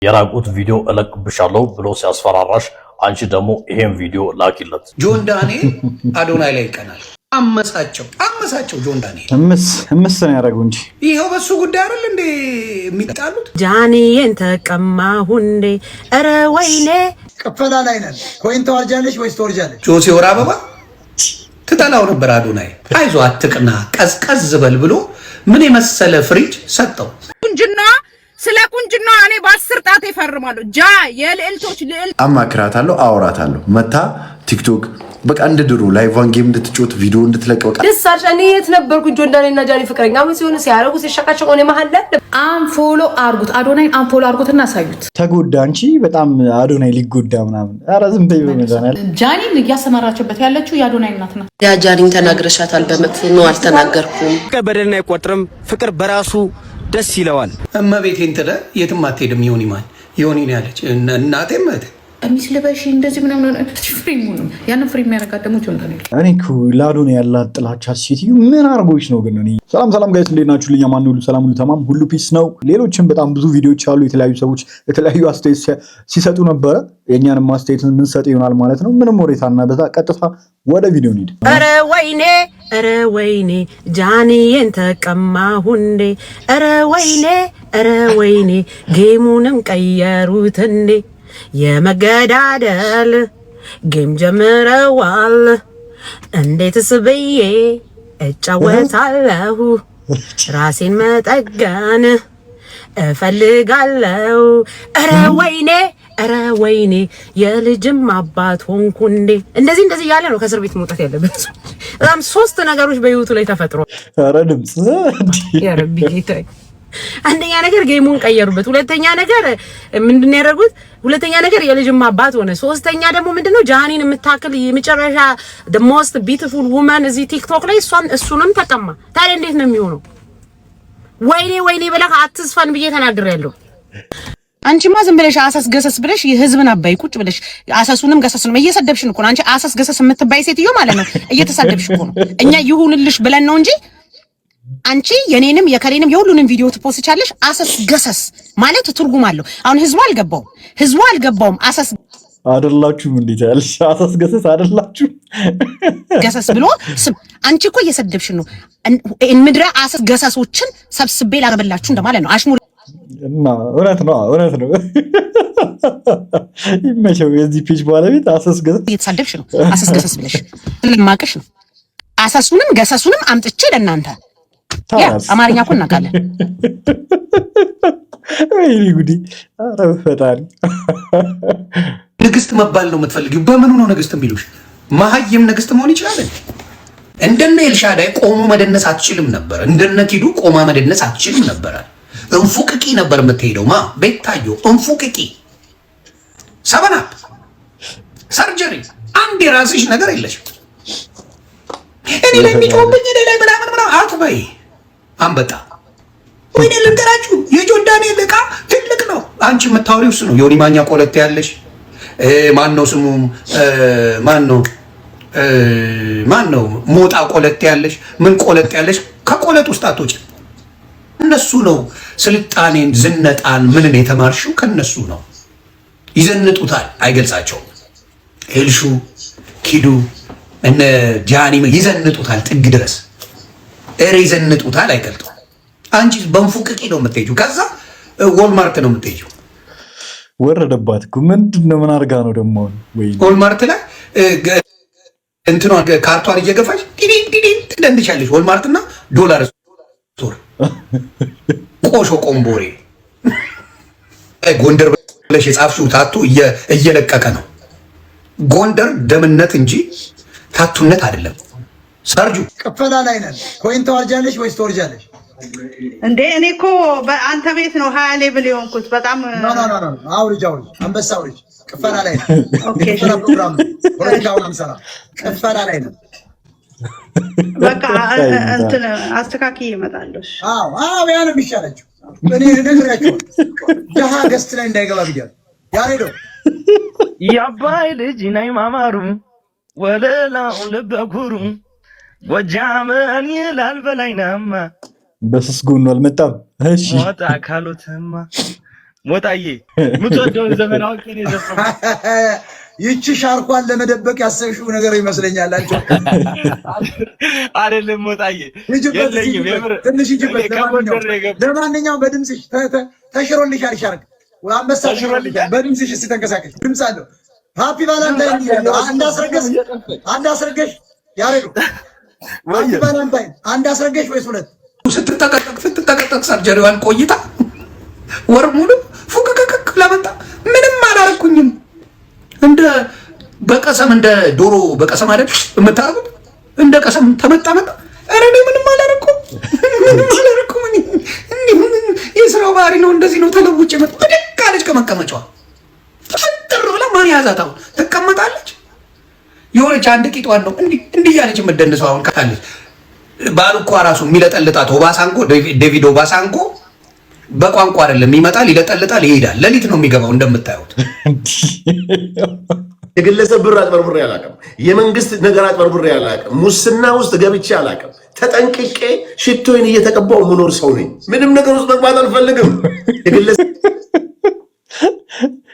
የራቁት ቪዲዮ እለቅብሻለሁ ብሎ ሲያስፈራራሽ አንቺ ደግሞ ይሄን ቪዲዮ ላኪለት። ጆን ዳንኤል አዶናይ ላይ ይቀናል። አመሳቸው ጆን ዳንኤል እምስ ነው ያደረገው እንጂ ይሄው በሱ ጉዳይ አይደል እንዴ የሚጣሉት። ጃኒዬን ተቀማሁ እንዴ ኧረ ወይኔ ቀፈላ ላይ ነን። ኮይን ተወርጃለሽ ወይስ ተወርጃለሽ? ጆሲ ወራ አበባ ትጠላው ነበር አዶናይ። አይዞ አትቅና ቀዝቀዝ በል ብሎ ምን የመሰለ ፍሪጅ ሰጠው። ቁንጅና ስለ ቁንጅና እኔ በ10 ጣት ይፈርማለሁ። ጃ የልዕልቶች ልዕልት አማክራታለሁ፣ አወራታለሁ። መታ ቲክቶክ በቃ እንደ ድሮ ላይቭን ጌም እንድትጮት ቪዲዮ እንድትለቅ በቃ ደሳሽ እኔ የት ነበርኩ? ጆን ዳንኤል እና ጃኒ ፍቅረኛ ምን ሲሆኑ ሲያረጉ ሲሸካቸው እኔ መሀል ላይ አንፎሎ አርጉት፣ አዶናይን አንፎሎ አርጉትና አሳዩት። ተጎዳ አንቺ በጣም አዶናይ ሊጎዳ ምናምን። ኧረ ዝም በይ በመዛናል። ጃኒን እያሰማራችበት ያለችው የአዶናይ እናት ናት። ያ ጃኒን ተናግረሻታል? በመጥፎ ነው አልተናገርኩም። በደልና አይቆጥርም ፍቅር በራሱ ደስ ይለዋል። እመቤቴን ትለ የትም አትሄድም። ዮኒ ማን ዮኒ ነው ያለች እናቴም እህቴ ቀሚስ ልበሽ እንደዚህ ምናምን ፍሪሙንም ያን ፍሪ የሚያረጋት ደግሞ ጆን ዳንኤል። እኔ እኮ ለአዶናይ ያላት ጥላቻ ሴትዮ ምን አርጎች ነው ግን? እኔ ሰላም ጋይስ እንዴት ናችሁ? ልኛ ማን ሁሉ ሰላም ሁሉ ተማም ሁሉ ፒስ ነው። ሌሎችም በጣም ብዙ ቪዲዮዎች አሉ። የተለያዩ ሰዎች የተለያዩ አስተያየት ሲሰጡ ነበረ። የኛንም አስተያየት ምን ሰጥ ይሆናል ማለት ነው። ምንም ወሬታና በዛ ቀጥታ ወደ ቪዲዮ እንሂድ። ኧረ ወይኔ ጃኒዬን ተቀማሁ እንዴ ኧረ ወይኔ ጌሙንም ቀየሩት እንዴ የመገዳደል ጌም ጀምረዋል። እንዴትስ ብዬ እጫወታለሁ? ራሴን መጠገን እፈልጋለሁ። ኧረ ወይኔ የልጅም አባት ሆንኩ እንዴ። እንደዚህ እያለ ነው ከእስር ቤት መውጣት ያለበት። በጣም 3 ነገሮች በህይወቱ ላይ ተፈጥሯል። ኧረ ድምጽ ያረቢ ጌታዬ። አንደኛ ነገር ጌሙን ቀየሩበት። ሁለተኛ ነገር ምንድነው ያደረጉት? ሁለተኛ ነገር የልጅም አባት ሆነ። ሶስተኛ ደግሞ ምንድነው ጃኒን የምታክል የመጨረሻ the most beautiful woman እዚህ ቲክቶክ ላይ እሱንም ተቀማ። ታዲያ እንዴት ነው የሚሆነው? ወይኔ ብለህ አትስፈን ብዬ ተናግሬያለሁ። አንቺማ ዝም ብለሽ አሰስ ገሰስ ብለሽ የህዝብን አባይ ቁጭ ብለሽ አሰሱንም ገሰሱንም እየሰደብሽን እኮ ነው። አንቺ አሰስ ገሰስ የምትባይ ሴትዮ ማለት ነው። እየተሰደብሽ እኮ ነው። እኛ ይሁንልሽ ብለን ነው እንጂ አንቺ የኔንም የከሌንም የሁሉንም ቪዲዮ ትፖስቻለሽ። አሰስ ገሰስ ማለት ትርጉም አለው። አሁን ህዝቡ አልገባውም። አሰስ አይደላችሁም እንዴት ያልሽ? አሰስ ገሰስ አይደላችሁም ገሰስ ብሎ አንቺ እኮ እየሰደብሽን ነው። ምድረ አሰስ ገሰሶችን ሰብስቤ ላቀርብላችሁ እንደማለት ነው። አሽሙር እና እውነት ነው። ይመቸው የዚህ ፔጅ ባለቤት አሰስ ገሰስ እየተሳደብሽ ነው። አሰስ ገሰስ ብለሽ ልማቅሽ ነው። አሰሱንም ገሰሱንም አምጥቼ ለእናንተ ያ አማርኛ እኮ እናውቃለን። ወይኔ ጉዲ! ኧረ ፈጣሪ! ንግስት መባል ነው የምትፈልጊው? በምኑ ነው ንግስት የሚሉሽ? መሀይም ንግስት መሆን ይችላል። እንደነ ኤልሻዳይ ቆሞ መደነስ አትችልም ነበር። እንደነ ኪዱ ቆማ መደነስ አትችልም ነበር። እንፉቅቂ ነበር የምትሄደው። ቤታዮ እንፉቅቂ፣ ሰበናፕ፣ ሰርጀሪ፣ አንድ የራስሽ ነገር የለሽም። እኔ ላይ የሚጮህብኝ እኔ ላይ ምናምን አትበይ። አንበጣ ወይኔ ልንገራችሁ፣ የጆን ዳንኤል ዕቃ ትልቅ ነው። አንቺ የምታወሪው እሱ ነው። ዮኒ ማኛ ቆለጥ ያለሽ ማን ነው ስሙ? ማን ነው ሞጣ ቆለጥ ያለሽ? ምን ቆለጥ ያለሽ? ከቆለጥ ውስጥ አትወጪ። እነሱ ነው ስልጣኔን ዝነጣን ምንን የተማርሽው ከነሱ ነው። ይዘንጡታል፣ አይገልጻቸውም። ኤልሹ ኪዱ እነ ጃኒ ይዘንጡታል ጥግ ድረስ ይዘንጡታል፣ አይገልጡም። አንቺ በንፉቅቂ ነው የምትሄጂው። ከዛ ዎልማርት ነው የምትሄጂው። ወረደባት እኮ ምንድነው? ምን አድርጋ ነው ደግሞ? ወይ ዎልማርት ላይ እንትኗ ካርቷን እየገፋች ዲዲን ትደንድሻለሽ። ዎልማርትና ዶላር ስቶር ቆሾ ቆምቦሬ ጎንደር ብለሽ የጻፍሽው ታቱ እየለቀቀ ነው። ጎንደር ደምነት እንጂ ታቱነት አይደለም። ሰርጁ ቀፈላ ላይ ነን። ኮይን ተወርጃለሽ ወይስ ተወርጃለሽ? እንዴ እኔ እኮ በአንተ ቤት ነው 20 ሌብል የሆንኩት። በጣም ኖ አውርጅ አንበሳ አውርጅ። ቀፈላ ላይ ነን። ኦኬ ፕሮግራም ፖለቲካውን አንሰራ። ቀፈላ ላይ ነን። በቃ እንትን አስተካክዬ እመጣለሁ። አዎ ያንም ይሻላችሁ። እኔ ነግራችሁ ደሃ ገስት ላይ እንዳይገባ ብያለሁ። ያሬዶ ያባይ ልጅ ነይ ማማሩ ወለላው ለበኩሩ ጎጃምን ይላል በላይናማ በስስ ጎኑ አልመጣም። እሺ ወጣ ካሉትማ ሞጣዬ የምትወደውን ዘመን አውቄ ነው የዘፈንኩት። ይቺ ሻርኳን ለመደበቅ ያሰብሽው ነገር ይመስለኛል። አንቺ አይደለም ሞጣዬ፣ የለኝም የምር ትንሽ ይጅበት። ለማንኛውም በድምፅሽ ተሽሮልሻል። ሻርክ አንበሳ ተሽሮልሻል በድምፅሽ። እስኪ ተንቀሳቀሽ። ድምፅ አለው። ሃፒ ቫላንታይን ይላል። አንድ አስረገሽ ያሬዱ። ሃፒ ቫላንታይን አንድ አስረገሽ ወይስ ሁለት? ስትጠቀጠቅ ሰርጀሪዋን ቆይታ ወር ሙሉ ፉክክክ ለመጣ ምንም አላረኩኝም። እንደ በቀሰም እንደ ዶሮ በቀሰም አይደል የምታውቁት? እንደ ቀሰም ተመጣ። ኧረ እኔ ምንም አላረኩም። የስራው ባህሪ ነው፣ እንደዚህ ነው። ተለውጭ መጣ በደግ አለች ከመቀመጫዋ ጥር ብላ ማን ያዛት? አሁን ትቀመጣለች። የሆነች አንድ ቂጧን ነው እንዲህ ያለች የምትደንሰው። አሁን ካለች ባልኳ ራሱ የሚለጠልጣት ኦባሳንጎ፣ ዴቪድ ኦባሳንጎ በቋንቋ አይደለም ይመጣል፣ ይለጠልጣል፣ ይሄዳል። ሌሊት ነው የሚገባው እንደምታዩት። የግለሰብ ብር አጭበርብሬ አላውቅም። የመንግስት ነገር አጭበርብሬ አላውቅም። ሙስና ውስጥ ገብቼ አላውቅም። ተጠንቅቄ ሽቶዬን እየተቀባው የምኖር ሰው ነኝ። ምንም ነገር ውስጥ መግባት አልፈልግም።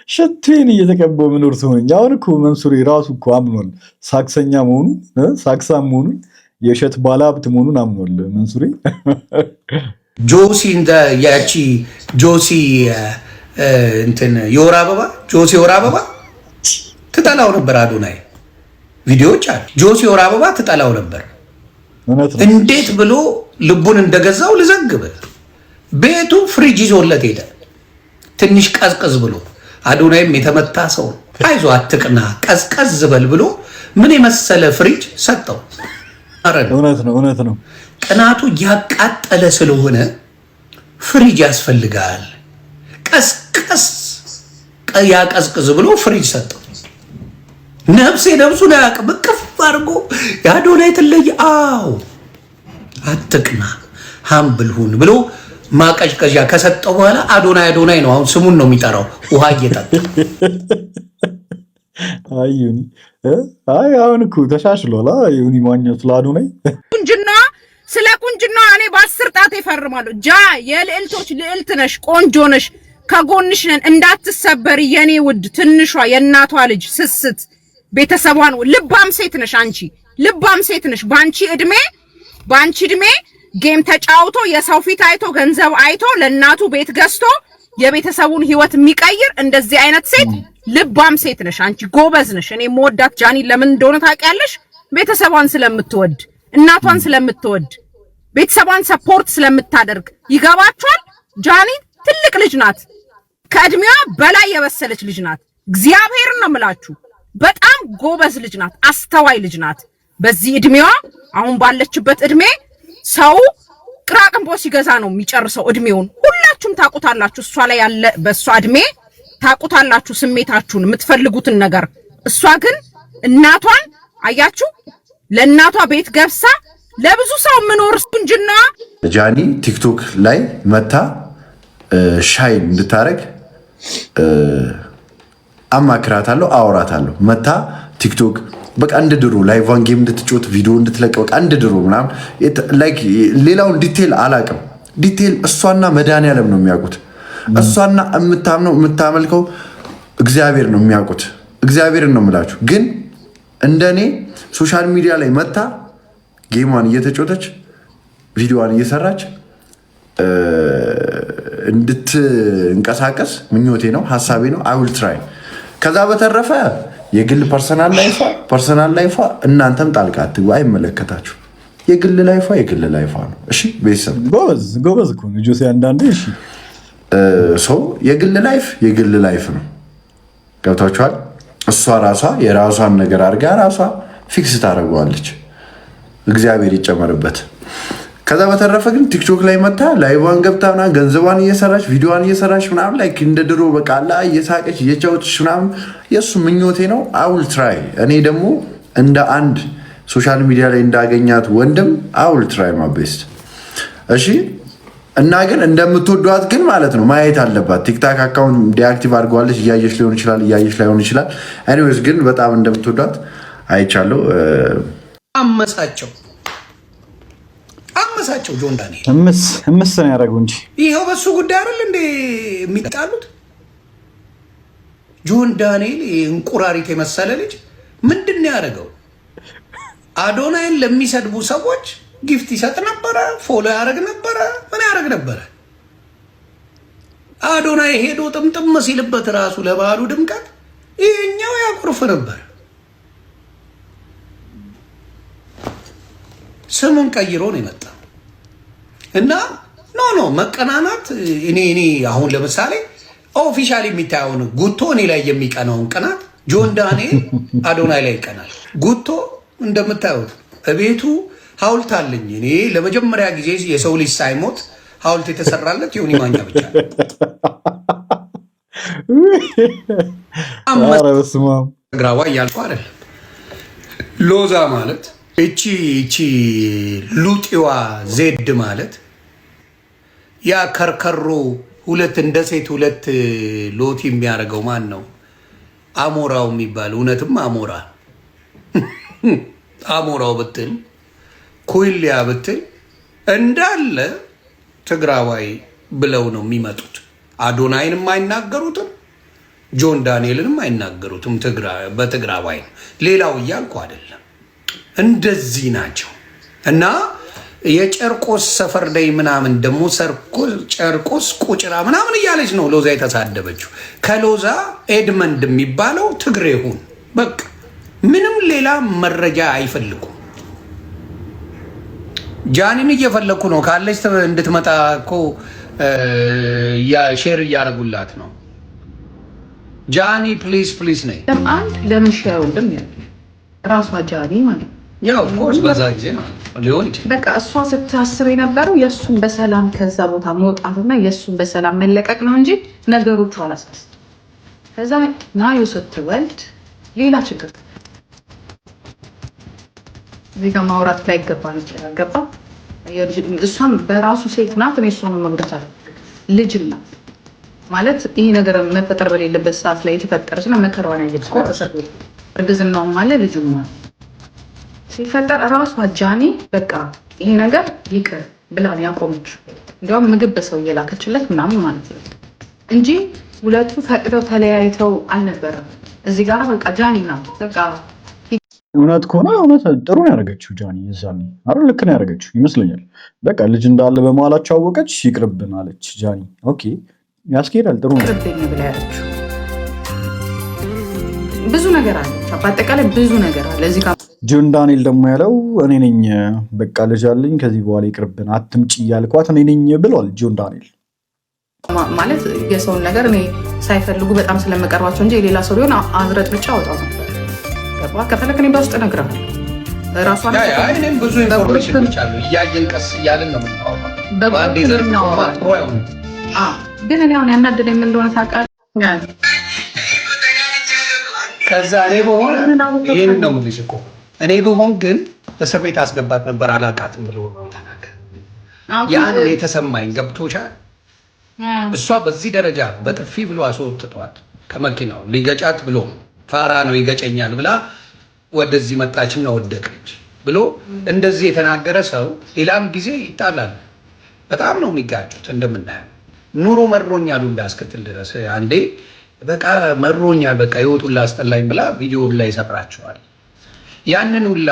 ሽቶዬን እየተቀባው የምኖር ሰው ነኝ። አሁን እኮ መንሱሬ ራሱ እኮ አምኗል ሳክሰኛ መሆኑን፣ ሳክሳም መሆኑን፣ የእሸት ባለሀብት መሆኑን አምኗል መንሱሬ። ጆሲ እንደ ያቺ ጆሲ እንትን የወር አበባ ጆሲ የወር አበባ ትጠላው ነበር። አዶናይ ቪዲዮዎች አሉ። ጆሲ የወር አበባ ትጠላው ነበር። እንዴት ብሎ ልቡን እንደገዛው ልዘግብ። ቤቱ ፍሪጅ ይዞለት ሄደ። ትንሽ ቀዝቀዝ ብሎ አዶናይም የተመታ ሰው አይዞ አትቅና ቀዝቀዝ በል ብሎ ምን የመሰለ ፍሪጅ ሰጠው። እውነት ነው። ቅናቱ ያቃጠለ ስለሆነ ፍሪጅ ያስፈልጋል። ቀስቀስ ያቀዝቅዝ ብሎ ፍሪጅ ሰጠው። ነፍሱን አያውቅም። እቅፍ አድርጎ የአዶናይ ትለይ። አዎ አትቅና ሀምብል ሁን ብሎ ማቀዝቀዣ ከሰጠው በኋላ አዶናይ ነው። አሁን ስሙን ነው የሚጠራው። ውሃ እየጠጣ አሁን እኮ ተሻሽሏል። ዩኒ ማግኘት ለአዶናይ ቁንጅና ስለ ቁንጅና እኔ በ10 ጣት ይፈርማለሁ። ጃ የልዕልቶች ልዕልት ነሽ፣ ቆንጆ ነሽ፣ ከጎንሽ ነን፣ እንዳትሰበሪ የኔ ውድ ትንሿ የእናቷ ልጅ ስስት ቤተሰቧን ልባም ሴት ነሽ። አንቺ ልባም ሴት ነሽ። ባንቺ እድሜ ጌም ተጫውቶ የሰው ፊት አይቶ ገንዘብ አይቶ ለእናቱ ቤት ገዝቶ የቤተሰቡን ህይወት የሚቀይር እንደዚህ አይነት ሴት ልባም ሴት ነሽ። አንቺ ጎበዝ ነሽ። እኔ የምወዳት ጃኒ ለምን እንደሆነ ታውቂያለሽ? ቤተሰቧን ስለምትወድ፣ እናቷን ስለምትወድ፣ ቤተሰቧን ሰፖርት ስለምታደርግ። ይገባችኋል? ጃኒ ትልቅ ልጅ ናት። ከእድሜዋ በላይ የበሰለች ልጅ ናት። እግዚአብሔርን ነው የምላችሁ። በጣም ጎበዝ ልጅ ናት። አስተዋይ ልጅ ናት። በዚህ እድሜዋ አሁን ባለችበት እድሜ ሰው ቅራቅንቦ ሲገዛ ነው የሚጨርሰው እድሜውን። ሁላችሁም ታውቁታላችሁ። እሷ ላይ ያለ በእሷ እድሜ ታውቁታላችሁ ስሜታችሁን፣ የምትፈልጉትን ነገር። እሷ ግን እናቷን አያችሁ፣ ለእናቷ ቤት ገብሳ ለብዙ ሰው የምኖር ቁንጅና። ጃኒ ቲክቶክ ላይ መታ ሻይን እንድታረግ አማክራታለሁ፣ አወራታለሁ። መታ ቲክቶክ በቃ እንደ ድሮ ላይቫን ጌም እንድትጮት ቪዲዮ እንድትለቅ በቃ እንደ ድሮ ምናምን ላይክ ሌላውን ዲቴል አላቅም። ዲቴል እሷና መድኃኒዓለም ነው የሚያውቁት። እሷና የምታምነው የምታመልከው እግዚአብሔር ነው የሚያውቁት። እግዚአብሔርን ነው የምላችሁ። ግን እንደኔ ሶሻል ሚዲያ ላይ መታ ጌሟን እየተጮተች ቪዲዮዋን እየሰራች እንድትንቀሳቀስ ምኞቴ ነው፣ ሀሳቤ ነው። አይ ዊል ትራይ። ከዛ በተረፈ የግል ፐርሰናል ላይፏ እናንተም ጣልቃ አትግቡ፣ አይመለከታችሁ። የግል ላይፏ ነው። እሺ ቤተሰብ ጎበዝ እኮ ነው ጆሴ። አንዳንዴ እሺ ሰው የግል ላይፍ ነው። ገብታችኋል? እሷ ራሷ የራሷን ነገር አድርጋ ራሷ ፊክስ ታደርገዋለች። እግዚአብሔር ይጨመርበት። ከዛ በተረፈ ግን ቲክቶክ ላይ መታ ላይቫን ገብታ ምናምን ገንዘቧን እየሰራች ቪዲዮዋን እየሰራች ምናምን ላይ እንደ ድሮ በቃ ላይ እየሳቀች እየጫወተች ምናምን የእሱ ምኞቴ ነው። አውል ትራይ። እኔ ደግሞ እንደ አንድ ሶሻል ሚዲያ ላይ እንዳገኛት ወንድም አውል ትራይ ማቤስት። እሺ እና ግን እንደምትወዷት ግን ማለት ነው ማየት አለባት። ቲክታክ አካውንት ዲአክቲቭ አድርገዋለች። እያየች ሊሆን ይችላል፣ እያየች ላይሆን ይችላል። ኤኒዌይስ ግን በጣም እንደምትወዷት አይቻለሁ። አመሳቸው ጆን ዳንኤል እምስ ነው ያደረገው እንጂ ይኸው በሱ ጉዳይ አይደል እንዴ የሚጣሉት? ጆን ዳንኤል እንቁራሪት የመሰለ ልጅ ምንድን ነው ያደረገው? አዶናይን ለሚሰድቡ ሰዎች ጊፍት ይሰጥ ነበረ፣ ፎሎ ያደርግ ነበረ፣ ምን ያደርግ ነበረ? አዶናይ ሄዶ ጥምጥም ሲልበት ራሱ ለበዓሉ ድምቀት ይሄኛው ያኮርፍ ነበር። ስሙን ቀይሮ ነው የመጣው እና ኖ መቀናናት እኔ አሁን ለምሳሌ ኦፊሻሊ የሚታየውን ጉቶ እኔ ላይ የሚቀናውን ቅናት ጆን ዳንኤል አዶናይ ላይ ይቀናል። ጉቶ እንደምታዩት እቤቱ ሐውልት አለኝ። እኔ ለመጀመሪያ ጊዜ የሰው ልጅ ሳይሞት ሐውልት የተሰራለት ዮኒ ማኛ ብቻ ነው። ግራዋ እያልኩ አይደለም። ሎዛ ማለት እቺ ሉጢዋ ዜድ ማለት ያ ከርከሮ ሁለት እንደ ሴት ሁለት ሎቲ የሚያደርገው ማን ነው? አሞራው የሚባል እውነትም አሞራው ብትል ኩይሊያ ብትል እንዳለ ትግራዋይ ብለው ነው የሚመጡት። አዶናይንም አይናገሩትም፣ ጆን ዳንኤልንም አይናገሩትም። በትግራዋይ ነው። ሌላው እያልኩ አይደለም። እንደዚህ ናቸው እና የጨርቆስ ሰፈር ላይ ምናምን ደግሞ ጨርቆስ ቁጭራ ምናምን እያለች ነው ሎዛ የተሳደበችው። ከሎዛ ኤድመንድ የሚባለው ትግሬ ሁን በቃ ምንም ሌላ መረጃ አይፈልጉም። ጃኒን እየፈለኩ ነው ካለች እንድትመጣ እኮ ሼር እያደረጉላት ነው። ጃኒ ፕሊዝ ነይ። አንድ ለምን ሼር ወንድም ራሷ ጃኒ ማለት ያው ኮርስ በዛ ጊዜ ሊሆን ይችላል። በቃ እሷ ስታስብ የነበረው የእሱን በሰላም ከዛ ቦታ መውጣትና የእሱን በሰላም መለቀቅ ነው እንጂ ነገሮቹ አላስደስ። ከዛ ናዮ ስትወልድ ሌላ ችግር እዚህ ጋር ማውራት ላይ ይገባል ይችላል። ገባ? እሷም በራሱ ሴት ናት። እኔ እሷን መግደት አለ ልጅ ናት ማለት ይሄ ነገር መፈጠር በሌለበት ሰዓት ላይ የተፈጠረ ስለሆነ መከራዋን ያየች እኮ እርግዝናውም አለ ልጁም አለ ሲፈጠር ራሷ ጃኒ በቃ ይሄ ነገር ይቅር ብላ ያቆመች። እንዲያውም ምግብ በሰው እየላከችለት ምናምን ማለት ነው እንጂ ሁለቱ ፈቅደው ተለያይተው አልነበረም። እዚህ ጋር በቃ ጃኒ ናት በቃ እውነት ከሆነ እውነት ጥሩ ነው ያደረገችው ጃኒ። እዛኔ አረ ልክ ነው ያደረገችው ይመስለኛል። በቃ ልጅ እንዳለ በመሀላቸው አወቀች፣ ይቅርብን አለች ጃኒ። ኦኬ ያስኬዳል፣ ጥሩ ነው። ይቅርብኝ ብላ ያለችው ብዙ ነገር አለ፣ በአጠቃላይ ብዙ ነገር አለ እዚህ ጋር። ጆን ዳንኤል ደግሞ ያለው እኔ ነኝ በቃ ልጅ አለኝ ከዚህ በኋላ ይቅርብን አትምጪ እያልኳት እኔ ነኝ ብሏል ጆን ዳንኤል። ማለት የሰውን ነገር እኔ ሳይፈልጉ በጣም ስለመቀርባቸው እንጂ የሌላ ሰው ሊሆን አዝረጥ ብቻ አወጣው ነበር። ከፈለክ እኔ በውስጥ እነግርሃለሁ። ራሷን እኔም ብዙ ኢንፎርሜሽን ይቻላል እያየን ቀስ እያልን ነው የምናወራው። ግን እኔ አሁን ያናደደኝ ምን እንደሆነ ታውቃለህ? ከዛ እኔ በሆን ይህን ነው የምልሽ እኮ እኔ በሆን ግን እስር ቤት አስገባት ነበር አላውቃትም ብሎ ተናገር። ያን የተሰማኝ ገብቶሻል። እሷ በዚህ ደረጃ በጥፊ ብሎ አስወጥቷት ከመኪናው ሊገጫት ብሎ ፋራ ነው ይገጨኛል ብላ ወደዚህ መጣችና ወደቀች ብሎ እንደዚህ የተናገረ ሰው ሌላም ጊዜ ይጣላል። በጣም ነው የሚጋጩት። እንደምናየው ኑሮ መሮኛል ሁላ እስክትል ድረስ አንዴ በቃ መሮኛል በቃ ይወጡላ አስጠላኝ ብላ ቪዲዮ ላይ ይሰራቸዋል። ያንን ሁላ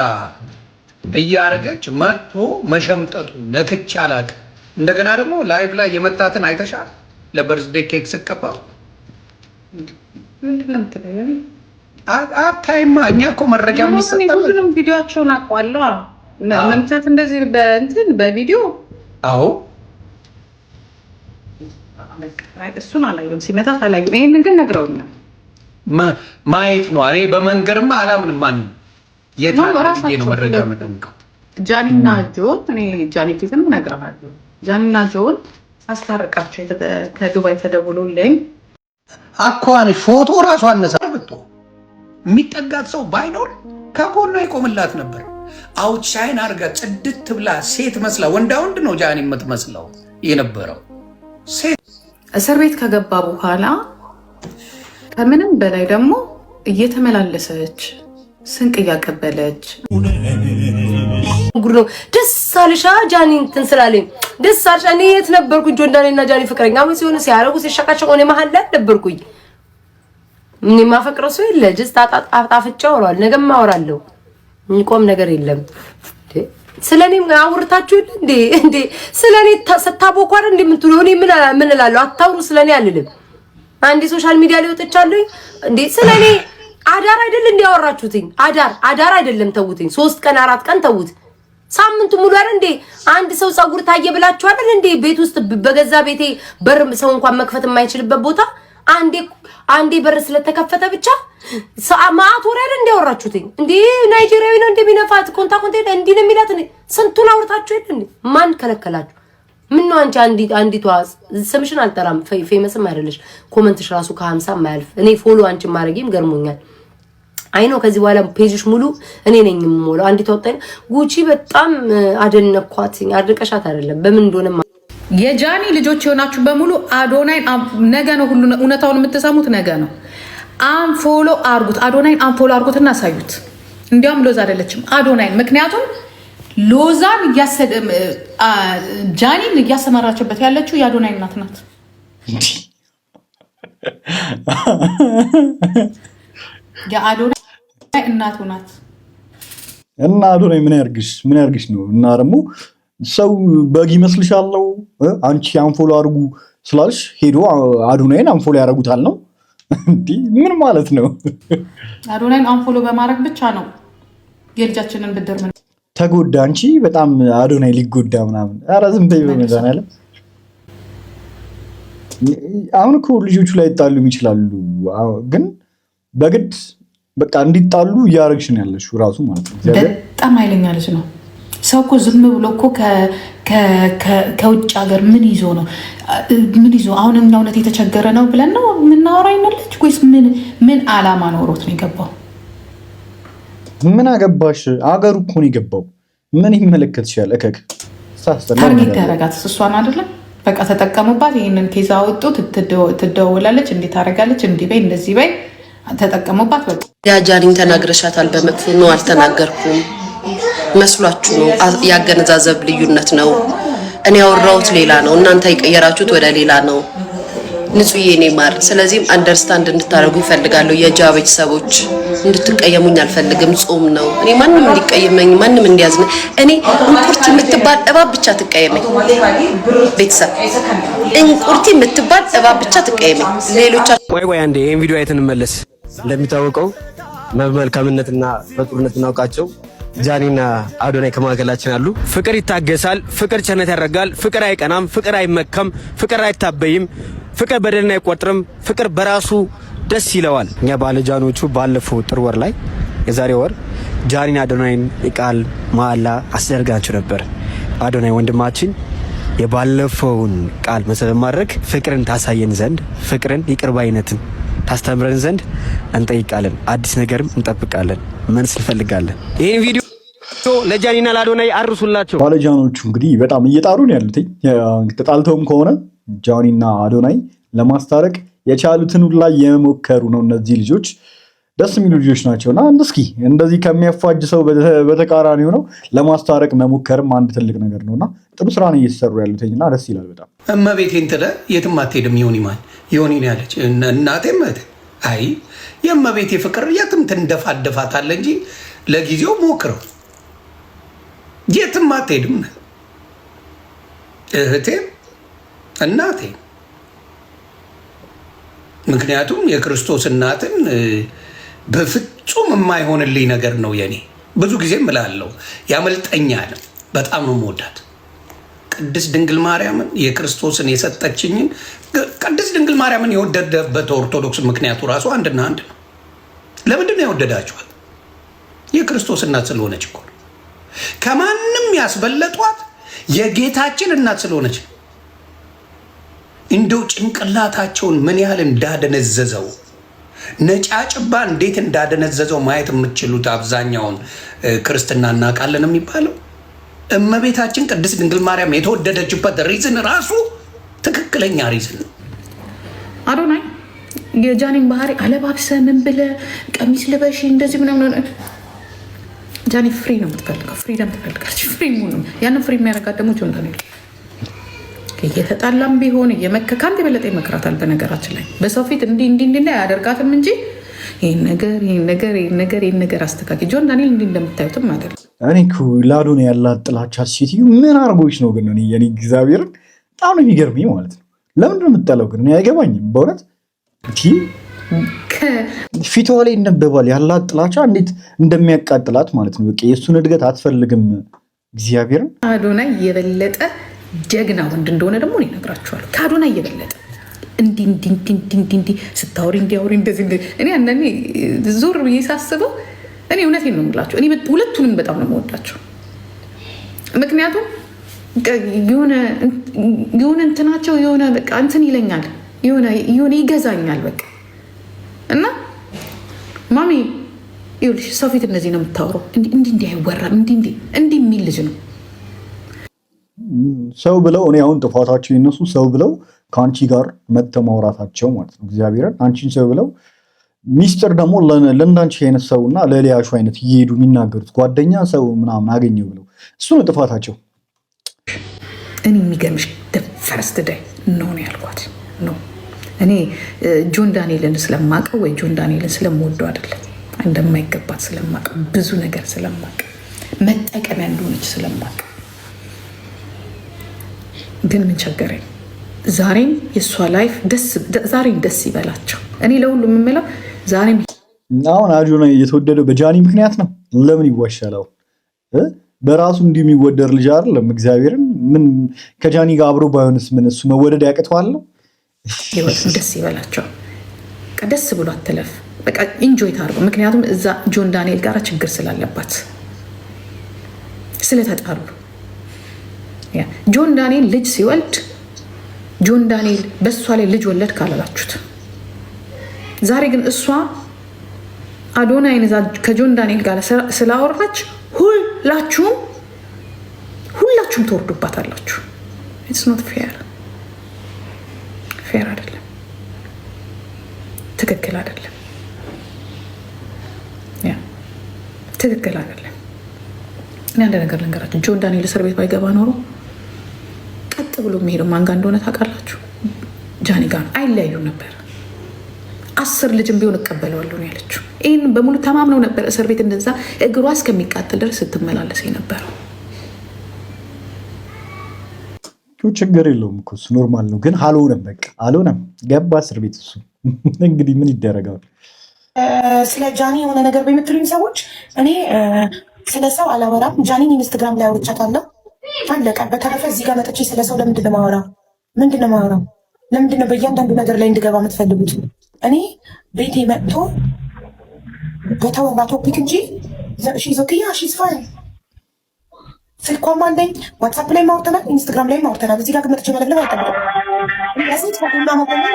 እያረገች መጥቶ መሸምጠጡ ነክቼ አላውቅም። እንደገና ደግሞ ላይቭ ላይ የመጣትን አይተሻል። ለበርዝዴ ኬክ ስቀባው አታይማ። እኛ እኮ መረጃ የሚሰጠው ሁሉንም ቪዲዮአቸውን አውቀዋለሁ። መምታት እንደዚህ በእንትን በቪዲዮ አዎ እሱን አላየሁም። ሲመታት አላየሁም። ይሄንን ግን ነግረውኛል። ማየት ነው። እኔ በመንገርማ አላምንም። ማንም የታራጅ ነው መረጃ መጠንቀው ጃኒና ጆን እኔ ጃኒ ፊትም ነግረዋለሁ። ጃኒና ጆን አስታርቃቸው ከዱባይ ተደውሎልኝ አኳን ፎቶ ራሱ አነሳ ብቶ የሚጠጋት ሰው ባይኖር ከጎኗ ይቆምላት ነበር። አውትሻይን አርጋ ጽድት ብላ ሴት መስላ ወንዳ ወንድ ነው ጃኒ የምትመስለው የነበረው ሴት። እስር ቤት ከገባ በኋላ ከምንም በላይ ደግሞ እየተመላለሰች ስንቅ እያቀበለች ጉድ ነው። ደስ አልሻ ጃኒ እንትን ስላለኝ ደስ አልሻ። እኔ የት ነበርኩኝ? ጆን ዳንኤልና ጃኒ ፍቅረኛ ምን ሲሆኑ ሲያረጉ ሲሻቃቸው እኔ መሀል ላይ ነበርኩኝ። ምን ማፈቅረው ሰው የለ ጀስት አጣፍጫው ወራል ነገም አወራለሁ እንቆም ነገር የለም ስለኔም አውርታችሁ እንዴ ስለኔ ተሰታቦኳር እንደምትሉ እኔ ምን እላለሁ አታውሩ ስለኔ አልልም አንዲ ሶሻል ሚዲያ ላይ ወጥቻለሁ እንዴ ስለኔ አዳር አይደል እንዲያወራችሁትኝ አዳር አይደለም ተውትኝ 3 ቀን 4 ቀን ተውት ሳምንቱ ሙሉ አይደል እንዴ አንድ ሰው ጸጉር ታየ ብላችሁ አይደል እንዴ ቤት ውስጥ በገዛ ቤቴ በር ሰው እንኳን መክፈት የማይችልበት ቦታ አንዴ በር ስለተከፈተ ብቻ ማአት ወሬ አይደል እንዲያወራችሁትኝ እንዴ ናይጄሪያዊ ነው እንደሚነፋት ኮንታክት እንዴ ነው የሚላት ስንቱን አውርታችሁ አይደል እንዴ ማን ከለከላችሁ ምን ነው አንዲቷ ስምሽን አልጠራም ፌመስም አይደለሽ ኮሜንትሽ ራሱ ከ50 ማያልፍ እኔ ፎሎ አንቺ ማድረግም ገርሞኛል አይኖ ከዚህ በኋላ ፔጅሽ ሙሉ እኔ ነኝ የምሞላው አንዲቷ ወጣኝ ጉቺ በጣም አደነኳትኝ አድርቀሻት አይደለም በምን እንደሆነ የጃኒ ልጆች የሆናችሁ በሙሉ አዶናይን ነገ ነው ሁሉ እውነታውን የምትሰሙት ነገ ነው አንፎሎ አርጉት አዶናይን አንፎሎ አርጉትና አሳዩት እንዲያውም ሎዛ አይደለችም አዶናይን ምክንያቱም ሎዛን ጃኒን እያሰማራችበት ያለችው የአዶናይ እናት ናት የአዶናይ እናቱ ናት እና አዶናይ ምን ያርግሽ ነው እና ደግሞ ሰው በግ ይመስልሻል አንቺ አንፎሎ አርጉ ስላልሽ ሄዶ አዶናይን አንፎሎ ያረጉታል ነው እንዴ ምን ማለት ነው አዶናይን አንፎሎ በማድረግ ብቻ ነው የልጃችንን ብድር ምን ተጎዳ አንቺ በጣም አዶናይ ሊጎዳ ምናምን ኧረ ዝም በይ በመዛን ያለ አሁን እኮ ልጆቹ ላይ ይጣሉ ይችላሉ ግን በግድ በቃ እንዲጣሉ እያረግሽ ነው ያለሽ ራሱ ማለት ነው በጣም ኃይለኛ ልጅ ነው ሰው እኮ ዝም ብሎ እኮ ከውጭ ሀገር ምን ይዞ አሁን እኛ እውነት የተቸገረ ነው ብለን ነው የምናወራ ይመለች ወይስ ምን አላማ ኖሮት ነው የገባው ምን አገባሽ አገሩ እኮ ነው የገባው ምን ይመለከትሻል እከክ ታርጌት ያረጋት እሷን አይደለም በቃ ተጠቀሙባት ይሄንን ኬዛ አወጡ ትደውላለች እንዴ ታረጋለች እንዴ በይ እንደዚህ በይ ተጠቀሙባት በቃ ያጃሪን ተናግረሻታል በመጥፎ ነው አልተናገርኩም መስሏችሁ ነው ያገነዛዘብ ልዩነት ነው እኔ ያወራሁት ሌላ ነው እናንተ ይቀየራችሁት ወደ ሌላ ነው ንጹዬ እኔ ማር ስለዚህም አንደርስታንድ እንድታረጉ ይፈልጋሉ የጃ ቤተሰቦች እንድትቀየሙኝ አልፈልግም ጾም ነው እኔ ማንንም እንዲቀየመኝ ማንንም እንዲያዝነ እኔ እንቁርቲ የምትባል እባብ ብቻ ትቀየመኝ ቤተሰብ እንቁርቲ የምትባል እባብ ብቻ ትቀየመኝ ሌሎች ወይ አንዴ ይሄን ቪዲዮ አይተን እንመለስ እንደሚታወቀው መልካምነትና በጥሩነት እናውቃቸው ጃኒና አዶናይ ከማገላችን አሉ ፍቅር ይታገሳል ፍቅር ቸነት ያረጋል ፍቅር አይቀናም ፍቅር አይመከም ፍቅር አይታበይም ፍቅር በደልና አይቆጥርም ፍቅር በራሱ ደስ ይለዋል እኛ ባለጃኖቹ ባለፈው ጥር ወር ላይ የዛሬ ወር ጃኒና አዶናይን ቃል መሐላ አስደርጋቸው ነበር አዶናይ ወንድማችን የባለፈውን ቃል መሰረት ማድረግ ፍቅርን ታሳየን ዘንድ ፍቅርን ይቅርባይነትን ታስተምረን ዘንድ እንጠይቃለን አዲስ ነገርም እንጠብቃለን መልስ እንፈልጋለን ይሄን ቪዲዮ ለጃኒና ለአዶናይ አርሱላቸው ባለጃኖቹ እንግዲህ በጣም እየጣሩ ነው ያሉት ተጣልተውም ከሆነ ጃኒና አዶናይ ለማስታረቅ የቻሉትን ሁሉ ላይ የሞከሩ ነው እነዚህ ልጆች ደስ የሚሉ ልጆች ናቸውና እስኪ እንደዚህ ከሚያፋጅ ሰው በተቃራኒ ሆነው ለማስታረቅ መሞከርም አንድ ትልቅ ነገር ነውና ጥሩ ስራ ነው እየሰሩ ያሉትና ደስ ይላል በጣም እመቤቴን ትለ የትም አትሄድም ዮኒ ነው ያለች እናቴም አይ የእመቤቴ ፍቅር የትም ትንደፋደፋታለ እንጂ ለጊዜው ሞክረው የትም አትሄድም እህቴ እናቴ ምክንያቱም የክርስቶስ እናትን በፍጹም የማይሆንልኝ ነገር ነው የኔ ብዙ ጊዜ እምላለሁ ያመልጠኛል በጣም ነው የምወዳት ቅድስት ድንግል ማርያምን የክርስቶስን የሰጠችኝን ቅድስት ድንግል ማርያምን የወደደበት ኦርቶዶክስ ምክንያቱ ራሱ አንድና አንድ ነው ለምንድን ነው የወደዳችኋት የክርስቶስ እናት ስለሆነች እኮ ከማንም ያስበለጧት የጌታችን እናት ስለሆነች እንደው ጭንቅላታቸውን ምን ያህል እንዳደነዘዘው ነጫጭባ እንዴት እንዳደነዘዘው ማየት የምትችሉት አብዛኛውን ክርስትና እናውቃለን የሚባለው እመቤታችን ቅድስት ድንግል ማርያም የተወደደችበት ሪዝን ራሱ ትክክለኛ ሪዝን ነው አዶናይ የጃኒን ባህሪ አለባብሰ ምን ብለ ቀሚስ ልበሽ እንደዚህ ምናምን ጃኒ ፍሪ ነው የምትፈልገው ፍሪደም ትፈልጋለች ፍሪ ሙሉ ያንን ፍሪ የሚያደርጋት ደግሞ ጆን ዳንኤል እየተጣላም ቢሆን እየመከካን የበለጠ ይመክራታል። በነገራችን ላይ በሰው ፊት እንዲህ አያደርጋትም እንጂ ይህን ነገር አስተካኪ። ጆን ዳንኤል እንዲህ እንደምታዩትም አይደለም። እኔ ላዶን ያላት ጥላቻ ሴትዮ ምን አርጎች ነው ግን? እኔ እግዚአብሔርን በጣም ነው የሚገርመኝ ማለት ነው። ለምንድን ነው የምትጠላው ግን? እኔ አይገባኝም በእውነት ፊቷ ላይ ይነበባል ያላት ጥላቻ እንዴት እንደሚያቃጥላት ማለት ነው። በቃ የእሱን እድገት አትፈልግም። እግዚአብሔርን አዶናይ የበለጠ ጀግና ወንድ እንደሆነ ደግሞ እኔ እነግራችኋለሁ። ከአዶናይ የበለጠ እንዲህ ስታወሪ እንዲያወሪ እንደዚህ እኔ አንዳንዴ ዞር ብዬ ሳስበው እኔ እውነቴን ነው የምላቸው። እኔ ሁለቱንም በጣም ነው የምወዳቸው። ምክንያቱም የሆነ እንትናቸው የሆነ በቃ እንትን ይለኛል፣ የሆነ ይገዛኛል በቃ እና ማሚ ይኸውልሽ ሰው ፊት እንደዚህ ነው የምታወራው፣ እንዲህ አይወራም፣ እንዲህ የሚል ልጅ ነው። ሰው ብለው እኔ አሁን ጥፋታቸው የነሱ ሰው ብለው ከአንቺ ጋር መጥተው ማውራታቸው ማለት ነው። እግዚአብሔርን አንቺን ሰው ብለው ሚስጥር ደግሞ ለእንዳንቺ አይነት ሰውና ለሊያሹ አይነት እየሄዱ የሚናገሩት ጓደኛ ሰው ምናምን አገኘው ብለው እሱ ነው ጥፋታቸው። እኔ የሚገርምሽ ፈርስት ዳይ ነው ያልኳት ነው። እኔ ጆን ዳንኤልን ስለማቀው ወይ ጆን ዳንኤልን ስለምወደው አይደለም፣ እንደማይገባት ስለማቀው ብዙ ነገር ስለማቀ መጠቀሚያ እንደሆነች ስለማቀ ግን ምን ቸገረኝ። ዛሬም የእሷ ላይፍ ዛሬም ደስ ይበላቸው። እኔ ለሁሉ የምምለው ዛሬም አሁን አዶናይ የተወደደው በጃኒ ምክንያት ነው። ለምን ይዋሻል? በራሱ እንዲህ የሚወደድ ልጅ አይደለም። እግዚአብሔርን ምን ከጃኒ ጋር አብሮ ባይሆንስ ምን እሱ መወደድ ያቅተዋል? ደስ ይበላቸው። ደስ ብሎ አትለፍ። በቃ ኢንጆይ ታርገው። ምክንያቱም እዛ ጆን ዳንኤል ጋር ችግር ስላለባት ስለተጣሉ ጆን ዳንኤል ልጅ ሲወልድ ጆን ዳንኤል በእሷ ላይ ልጅ ወለድ ካላላችሁት፣ ዛሬ ግን እሷ አዶናይን እዛ ከጆን ዳንኤል ጋር ስላወራች ሁላችሁም ትወርዱባታላችሁ። ኢትስ ኖት ፌር አይደለም፣ ትክክል አይደለም፣ ትክክል አይደለም። እኔ አንድ ነገር ልንገራችሁ፣ ጆን ዳንኤል እስር ቤት ባይገባ ኖሮ ቀጥ ብሎ የሚሄደው ማን ጋር እንደሆነ ታውቃላችሁ? ጃኒ ጋር አይለያዩም ነበር። 10 ልጅም ቢሆን እቀበለዋለሁ ነው ያለችው። ይህን በሙሉ ተማምነው ነበር እስር ቤት እንደዛ እግሯ እስከሚቃጠል ድረስ ስትመላለስ የነበረው። ችግር የለውም እኮ እሱ ኖርማል ነው። ግን አልሆነም፣ በቃ አልሆነም። ገባ እስር ቤት እሱ። እንግዲህ ምን ይደረጋል? ስለ ጃኒ የሆነ ነገር በምትሉኝ ሰዎች እኔ ስለ ሰው አላወራም። ጃኒን ኢንስታግራም ላይ አውርቻታለሁ፣ አለቀ። በተረፈ እዚህ ጋር መጥቼ ስለ ሰው ለምንድን ነው የማወራው? ለምንድን ነው በእያንዳንዱ ነገር ላይ እንድገባ የምትፈልጉት? እኔ ቤቴ መጥቶ በተወራ ቶፒክ እንጂ ሺዞክያ ሺዝ ፋይን። ስልኳም አለኝ፣ ዋትሳፕ ላይ ማውርተናል፣ ኢንስታግራም ላይ ማውርተናል። እዚህ ጋር ግን መጥቼ መለብለብ አይጠብቅም። ለሴት ከጎኗ መቆኛ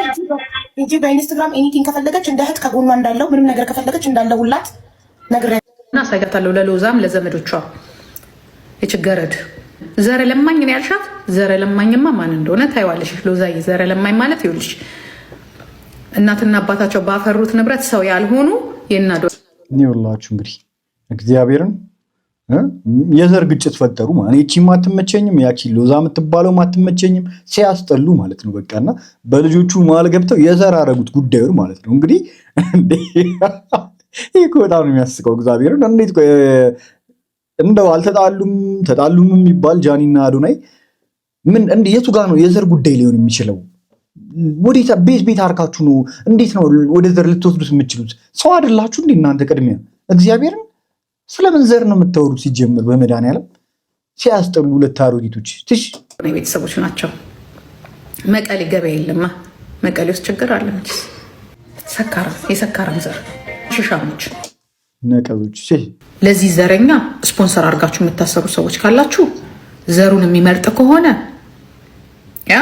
እንጂ በኢንስታግራም ኤኒቲንግ ከፈለገች እንደ እህት ከጎኗ እንዳለው ምንም ነገር ከፈለገች እንዳለሁላት ነግሬ እና አሳይጋታለሁ። ለሎዛም ለዘመዶቿ የችገረድ ዘረ ለማኝ ነው ያልሻት። ዘረ ለማኝማ ማን እንደሆነ ታይዋለሽ። ሎዛዬ ዘረ ለማኝ ማለት ይኸውልሽ እናትና አባታቸው ባፈሩት ንብረት ሰው ያልሆኑ የናዶ ይኸውላችሁ እንግዲህ እግዚአብሔርን የዘር ግጭት ፈጠሩ ማለት እቺ ማትመቸኝም ያቺ ሎዛ የምትባለው ማትመቸኝም ሲያስጠሉ ማለት ነው። በቃና በልጆቹ መሀል ገብተው የዘር አደረጉት ጉዳዩን ማለት ነው። እንግዲህ ይህ እኮ በጣም ነው የሚያስቀው። እግዚአብሔርን እንዴት እንደው አልተጣሉም ተጣሉም የሚባል ጃኒና አዶናይ ምን የቱ ጋር ነው የዘር ጉዳይ ሊሆን የሚችለው? ወዴት ቤት አርካችሁ ነው? እንዴት ነው ወደ ዘር ልትወስዱት የምችሉት? ሰው አይደላችሁ እንዴ እናንተ? ቅድሚያ እግዚአብሔርን ስለምን ዘር ነው የምታወሩት? ሲጀምር በመድኃኒዓለም ሲያስጠሉ ሁለት አሮጊቶች ትሽ ቤተሰቦች ናቸው። መቀሌ ገበያ የለማ። መቀሌ ውስጥ ችግር አለ። የሰካራም ዘር ሽሻሞች ነቀዞች። ለዚህ ዘረኛ ስፖንሰር አድርጋችሁ የምታሰሩ ሰዎች ካላችሁ ዘሩን የሚመርጥ ከሆነ ያ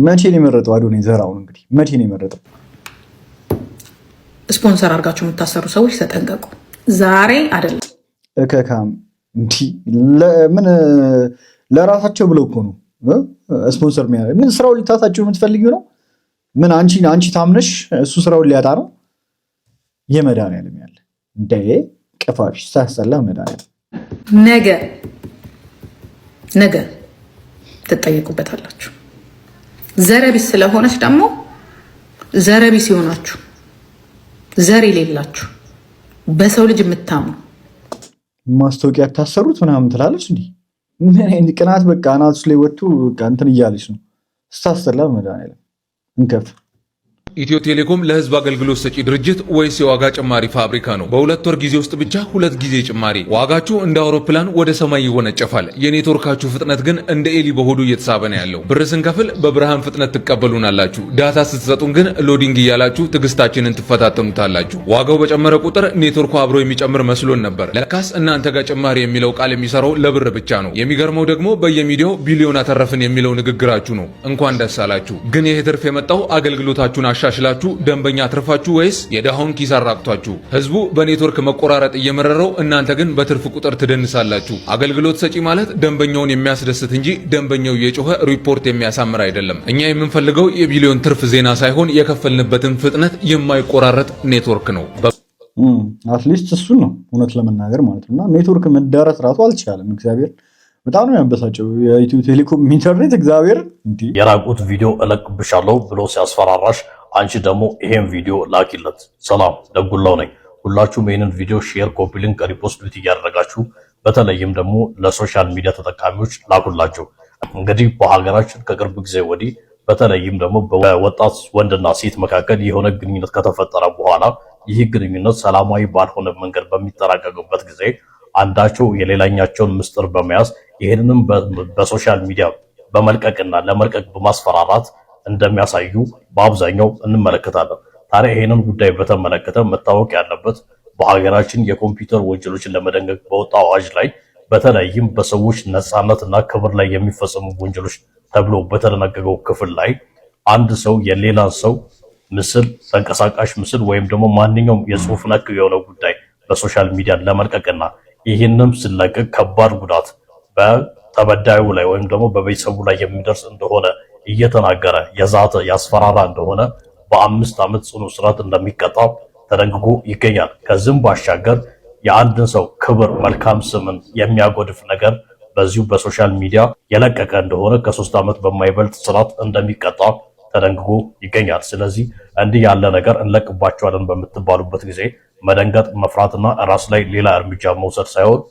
መቼ ነው የመረጠው? አዶናይ ዘራውን እንግዲህ መቼ ነው የመረጠው? ስፖንሰር አድርጋችሁ የምታሰሩ ሰዎች ተጠንቀቁ። ዛሬ አይደለም እከካም እንዲህ ምን ለራሳቸው ብለው እኮ ነው ስፖንሰር የሚያደርግ። ምን ስራውን ልታሳቸው የምትፈልጊው ነው? ምን አንቺ ታምነሽ እሱ ስራውን ሊያጣ ነው? የመድኃኒዓለም ያለ እንደ ቀፋሽ ሳያስጠላ መድኃኒዓለም ነገ ትጠየቁበታላችሁ። ዘረቢስ ስለሆነች ደግሞ ዘረቢስ ይሆናችሁ ዘር የሌላችሁ በሰው ልጅ የምታምኑ ማስታወቂያ ታሰሩት ምናምን ትላለች እንዴ? ምን አይነት ቅናት! በቃ አናቱ ላይ ወጡ በቃ እንትን እያለች ነው ስታስተላ መድኃኒዓለም እንከፍ ኢትዮ ቴሌኮም ለህዝብ አገልግሎት ሰጪ ድርጅት ወይስ የዋጋ ጭማሪ ፋብሪካ ነው? በሁለት ወር ጊዜ ውስጥ ብቻ 2 ጊዜ ጭማሪ። ዋጋችሁ እንደ አውሮፕላን ወደ ሰማይ ይወነጨፋል። የኔትወርካችሁ ፍጥነት ግን እንደ ኤሊ በሆዱ እየተሳበ ነው ያለው። ብር ስንከፍል በብርሃን ፍጥነት ትቀበሉናላችሁ። ዳታ ስትሰጡን ግን ሎዲንግ እያላችሁ ትዕግስታችንን ትፈታተኑታላችሁ። ዋጋው በጨመረ ቁጥር ኔትወርኩ አብሮ የሚጨምር መስሎን ነበር። ለካስ እናንተ ጋር ጭማሪ የሚለው ቃል የሚሰራው ለብር ብቻ ነው። የሚገርመው ደግሞ በየሚዲያው ቢሊዮን አተረፍን የሚለው ንግግራችሁ ነው። እንኳን ደስ አላችሁ። ግን ይሄ ትርፍ የመጣው አገልግሎታችሁን አሻሽላችሁ ደንበኛ አትርፋችሁ ወይስ የዳውን ኪስ አራቅቷችሁ? ህዝቡ በኔትወርክ መቆራረጥ እየመረረው እናንተ ግን በትርፍ ቁጥር ትደንሳላችሁ። አገልግሎት ሰጪ ማለት ደንበኛውን የሚያስደስት እንጂ ደንበኛው የጮኸ ሪፖርት የሚያሳምር አይደለም። እኛ የምንፈልገው የቢሊዮን ትርፍ ዜና ሳይሆን የከፈልንበትን ፍጥነት የማይቆራረጥ ኔትወርክ ነው። አትሊስት እሱን ነው እውነት ለመናገር ማለት ነውና ኔትወርክ መዳረስ ራሱ አልቻለም። እግዚአብሔር በጣም ነው ያበሳጨው የኢትዮ ቴሌኮም ኢንተርኔት። እግዚአብሔር እንዴ የራቁት ቪዲዮ እለቅብሻለሁ ብሎ ሲያስፈራራሽ አንቺ ደግሞ ይሄን ቪዲዮ ላኪለት። ሰላም ደጉላው ነኝ። ሁላችሁም ይሄንን ቪዲዮ ሼር፣ ኮፒ ሊንክ፣ ሪፖስት እያደረጋችሁ በተለይም ደግሞ ለሶሻል ሚዲያ ተጠቃሚዎች ላኩላችሁ። እንግዲህ በሀገራችን ከቅርብ ጊዜ ወዲህ በተለይም ደግሞ በወጣት ወንድና ሴት መካከል የሆነ ግንኙነት ከተፈጠረ በኋላ ይህ ግንኙነት ሰላማዊ ባልሆነ መንገድ በሚጠናቀቅበት ጊዜ አንዳቸው የሌላኛቸውን ምስጢር በመያዝ ይህንንም በሶሻል ሚዲያ በመልቀቅና ለመልቀቅ በማስፈራራት እንደሚያሳዩ በአብዛኛው እንመለከታለን። ታዲያ ይህንን ጉዳይ በተመለከተ መታወቅ ያለበት በሀገራችን የኮምፒውተር ወንጀሎችን ለመደንገግ በወጣው አዋጅ ላይ በተለይም በሰዎች ነፃነትና ክብር ላይ የሚፈጸሙ ወንጀሎች ተብሎ በተደነገገው ክፍል ላይ አንድ ሰው የሌላን ሰው ምስል፣ ተንቀሳቃሽ ምስል ወይም ደግሞ ማንኛውም የጽሁፍ ነክ የሆነ ጉዳይ በሶሻል ሚዲያ ለመልቀቅና ይህንም ሲለቀቅ ከባድ ጉዳት በተበዳዩ ላይ ወይም ደግሞ በቤተሰቡ ላይ የሚደርስ እንደሆነ እየተናገረ የዛተ ያስፈራራ እንደሆነ በ5 ዓመት ጽኑ እስራት እንደሚቀጣ ተደንግጎ ይገኛል። ከዚህም ባሻገር የአንድን ሰው ክብር፣ መልካም ስምን የሚያጎድፍ ነገር በዚሁ በሶሻል ሚዲያ የለቀቀ እንደሆነ ከ3 ዓመት በማይበልጥ እስራት እንደሚቀጣ ተደንግጎ ይገኛል። ስለዚህ እንዲህ ያለ ነገር እንለቅባቸዋለን በምትባሉበት ጊዜ መደንገጥ፣ መፍራትና ራስ ላይ ሌላ እርምጃ መውሰድ ሳይሆን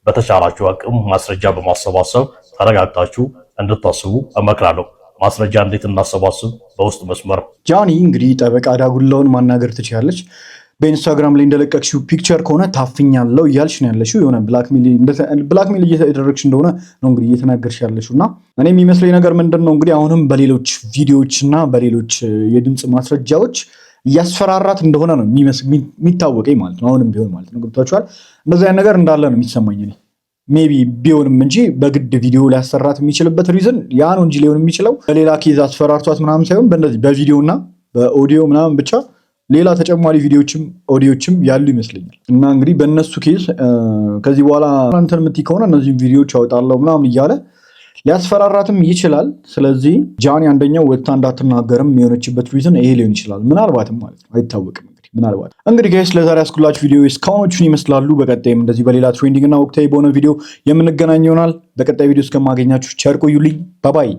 በተቻላችሁ አቅም ማስረጃ በማሰባሰብ ተረጋግጣችሁ እንድታስቡ እመክራለሁ። ማስረጃ እንዴት እናሰባስብ? በውስጥ መስመር ጃኒ እንግዲህ ጠበቃ ዳጉላውን ማናገር ትችላለች። በኢንስታግራም ላይ እንደለቀቅሽው ፒክቸር ከሆነ ታፍኛለሁ እያልሽ ነው ያለሽው። የሆነ ብላክሜል እየተደረግሽ እንደሆነ ነው እንግዲህ እየተናገርሽ ያለሽው። እና እኔ የሚመስለኝ ነገር ምንድን ነው እንግዲህ አሁንም በሌሎች ቪዲዮዎች እና በሌሎች የድምፅ ማስረጃዎች እያስፈራራት እንደሆነ ነው የሚታወቀኝ ማለት ነው። አሁንም ቢሆን ማለት ነው። ገብቷችኋል? እንደዚህ አይነት ነገር እንዳለ ነው የሚሰማኝ እኔ። ሜቢ ቢሆንም እንጂ በግድ ቪዲዮ ሊያሰራት የሚችልበት ሪዝን ያ ነው እንጂ ሊሆን የሚችለው በሌላ ኬዝ አስፈራርቷት ምናምን ሳይሆን በእንደዚህ በቪዲዮ እና በኦዲዮ ምናምን ብቻ ሌላ ተጨማሪ ቪዲዮዎችም ኦዲዮችም ያሉ ይመስለኛል። እና እንግዲህ በእነሱ ኬዝ ከዚህ በኋላ እንትን የምትይ ከሆነ እነዚህም ቪዲዮዎች አወጣለሁ ምናምን እያለ ሊያስፈራራትም ይችላል። ስለዚህ ጃኒ አንደኛው ወጥታ እንዳትናገርም የሆነችበት ሪዝን ይሄ ሊሆን ይችላል። ምናልባትም ማለት ነው፣ አይታወቅም። ምናልባት እንግዲህ ጋይስ ለዛሬ ያስኩላችሁ ቪዲዮ እስካሁኖቹን ይመስላሉ። በቀጣይም እንደዚህ በሌላ ትሬንዲንግ እና ወቅታዊ በሆነ ቪዲዮ የምንገናኝ ይሆናል። በቀጣይ ቪዲዮ እስከማገኛችሁ ቸር ቆዩልኝ። ባባይ